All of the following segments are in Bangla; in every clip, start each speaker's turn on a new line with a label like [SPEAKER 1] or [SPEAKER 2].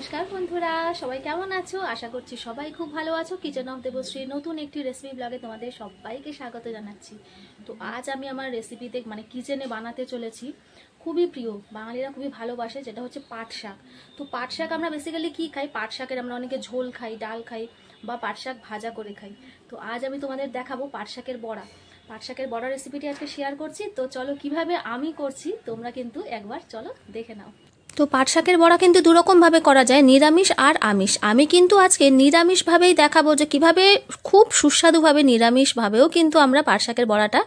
[SPEAKER 1] নমস্কার বন্ধুরা, সবাই কেমন আছো? আশা করছি সবাই খুব ভালো আছো। কিচেন অফ দেবশ্রী নতুন একটি রেসিপি ব্লগে তোমাদের সবাইকে স্বাগত জানাচ্ছি। তো আজ আমি আমার রেসিপিতে কিচেনে বানাতে চলেছি খুবই প্রিয়, বাঙালিরা খুবই ভালোবাসে, যেটা হচ্ছে পাট শাক। তো পাট শাক আমরা বেসিক্যালি কি খাই? পাট শাকের আমরা অনেকে ঝোল খাই, ডাল খাই বা পাট শাক ভাজা করে খাই। তো আজ আমি তোমাদের দেখাবো পাট শাকের বড়া। পাট শাকের বড়া রেসিপিটি আজকে শেয়ার করছি। তো চলো কিভাবে আমি করছি তোমরা কিন্তু একবার চলো দেখে নাও। তো পাট শাকের বড়া কিন্তু দুরকমভাবে করা যায়, নিরামিষ আর আমিষ। আমি কিন্তু আজকে নিরামিষভাবেই দেখাবো যে কিভাবে খুব সুস্বাদুভাবে নিরামিষভাবেও কিন্তু আমরা পাট শাকের বড়াটা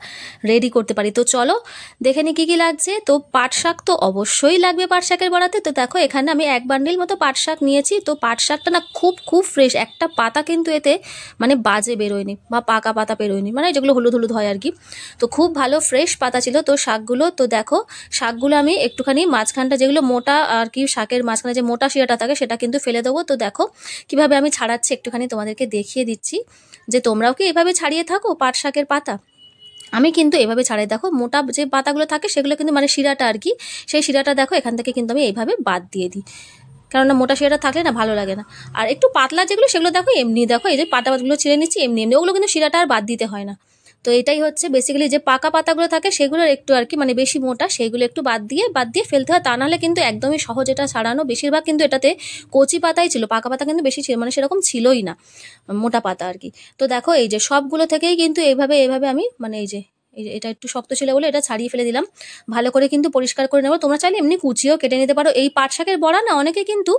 [SPEAKER 1] রেডি করতে পারি। তো চলো দেখে নি কী কী লাগছে। তো পাট শাক তো অবশ্যই লাগবে পাট শাকের বড়াতে। তো দেখো এখানে আমি 1 বান্ডিল মতো পাট শাক নিয়েছি। তো পাট শাকটা না খুব ফ্রেশ, একটা পাতা কিন্তু এতে মানে বাজে বেরোয়নি বা পাকা পাতা বেরোয়নি, মানে যেগুলো হলুদ হলুদ হয় আর কি। তো খুব ভালো ফ্রেশ পাতা ছিল তো শাকগুলো। তো দেখো শাকগুলো আমি একটুখানি মাঝখানটা যেগুলো মোটা আর কি, শাকের মাঝখানে যে মোটা শিরাটা থাকে সেটা কিন্তু ফেলে দেবো। তো দেখো কিভাবে আমি ছাড়াচ্ছি একটুখানি তোমাদেরকে দেখিয়ে দিচ্ছি, যে তোমরাও কি এভাবে ছাড়িয়ে থাকো পাট শাকের পাতা? আমি কিন্তু এভাবে ছাড়াই। দেখো মোটা যে পাতাগুলো থাকে সেগুলো কিন্তু মানে শিরাটা আর কি, সেই শিরাটা দেখো এখান থেকে কিন্তু আমি এইভাবে বাদ দিয়ে দিই, কেননা মোটা শিরাটা থাকলে না ভালো লাগে না। আর একটু পাতলা যেগুলো সেগুলো দেখো এমনি, দেখো এই যে পাতাগুলো ছিঁড়ে নিচ্ছি এমনি এমনি, ওগুলো কিন্তু শিরাটা আর বাদ দিতে হয় না। তো এটাই হচ্ছে বেসিক্যালি যে পাকা পাতাগুলো থাকে সেগুলোর একটু আর কি মানে বেশি মোটা, সেইগুলো একটু বাদ দিয়ে ফেলতে হয়। তা নাহলে কিন্তু একদমই সহজ এটা ছাড়ানো। বেশিরভাগ কিন্তু এটাতে কচি পাতাই ছিল, পাকা পাতা কিন্তু বেশি মানে সেরকম ছিলই না, মোটা পাতা আর কি। তো দেখো এই যে সবগুলো থেকেই কিন্তু এইভাবে আমি মানে এই যে এটা একটু শক্ত ছিল বলে এটা ছাড়িয়ে ফেলে দিলাম। ভালো করে কিন্তু পরিষ্কার করে নেবো। তোমরা চাইলে এমনি কুচিও কেটে নিতে পারো। এই পাট শাকের বড়া না অনেকে কিন্তু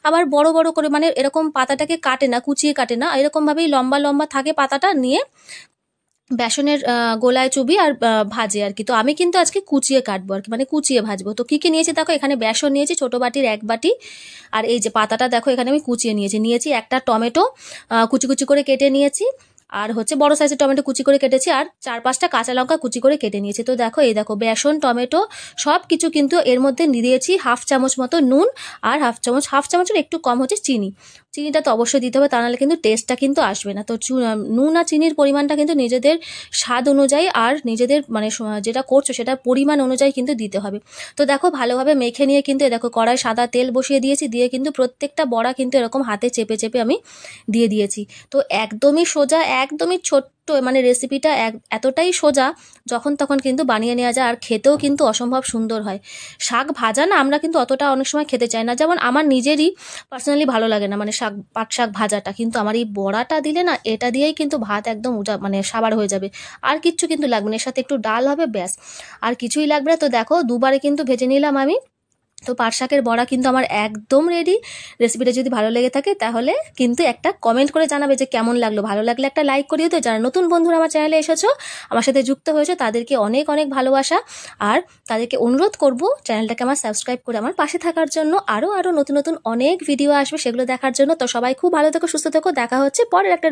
[SPEAKER 1] আবার বড় বড় করে মানে এরকম পাতাটাকে কাটে না, কুচিয়ে কাটে না, এরকম ভাবেই লম্বা লম্বা থাকে পাতাটা, নিয়ে বেসনের গোলায় চুবি আর ভাজে আর কি। তো আমি কিন্তু আজকে কুচিয়ে কাটবো আর কি, মানে কুচিয়ে ভাজবো। তো কি কি নিয়েছি দেখো, এখানে বেসন নিয়েছি ছোট বাটির 1 বাটি, আর এই যে পাতাটা দেখো এখানে আমি কুচিয়ে নিয়েছি একটা টমেটো কুচি কুচি করে কেটে নিয়েছি, আর হচ্ছে বড় সাইজের টমেটো কুচি করে কেটেছি, আর 4-5টা কাঁচা লঙ্কা কুচি করে কেটে নিয়েছি। তো দেখো এই দেখো বেসন টমেটো সব কিছু কিন্তু এর মধ্যে দিয়েছি 1/2 চামচ মতো নুন, আর হাফ চামচের একটু কম হচ্ছে চিনিটা তো অবশ্যই দিতে হবে, তা নাহলে কিন্তু টেস্টটা কিন্তু আসবে না। তো নুন আর চিনির পরিমাণটা কিন্তু নিজেদের স্বাদ অনুযায়ী আর নিজেদের মানে যেটা করছো সেটার পরিমাণ অনুযায়ী কিন্তু দিতে হবে। তো দেখো ভালোভাবে মেখে নিয়ে কিন্তু দেখো কড়াই সাদা তেল বসিয়ে দিয়েছি, দিয়ে কিন্তু প্রত্যেকটা বড়া কিন্তু এরকম হাতে চেপে চেপে আমি দিয়ে দিয়েছি। তো একদমই সোজা, একদমই ছোট্ট মানে রেসিপিটা এতটাই সোজা, যখন তখন কিন্তু বানিয়ে নেওয়া যায়, আর খেতেও কিন্তু অসম্ভব সুন্দর হয়। শাক ভাজা না আমরা কিন্তু অতটা অনেক সময় খেতে চাই না, যেমন আমার নিজেরই পার্সোনালি ভালো লাগে না মানে পাট শাক ভাজাটা, কিন্তু আমার এই বড়াটা দিলে না এটা দিয়েই কিন্তু ভাত একদম মানে সাবার হয়ে যাবে। আর কিচ্ছু কিন্তু লাগবে না, এর সাথে একটু ডাল হবে ব্যাস, আর কিছুই লাগবে না। তো দেখো দুবারে কিন্তু ভেজে নিলাম আমি। তো পাট শাকের বড়া কিন্তু আমার একদম রেডি। রেসিপিটা যদি ভালো লেগে থাকে তাহলে কিন্তু একটা কমেন্ট করে জানাবে যে কেমন লাগলো। ভালো লাগলে একটা লাইক করিয়ে দিও। যারা নতুন বন্ধুরা আমার চ্যানেলে এসেছো, আমার সাথে যুক্ত হয়েছো, তাদেরকে অনেক অনেক ভালোবাসা, আর তাদেরকে অনুরোধ করব চ্যানেলটাকে আমার সাবস্ক্রাইব করে আমার পাশে থাকার জন্য। আরও নতুন নতুন অনেক ভিডিও আসবে সেগুলো দেখার জন্য। তো সবাই খুব ভালো থেকো, সুস্থ থেকো, দেখা হচ্ছে পরের একটা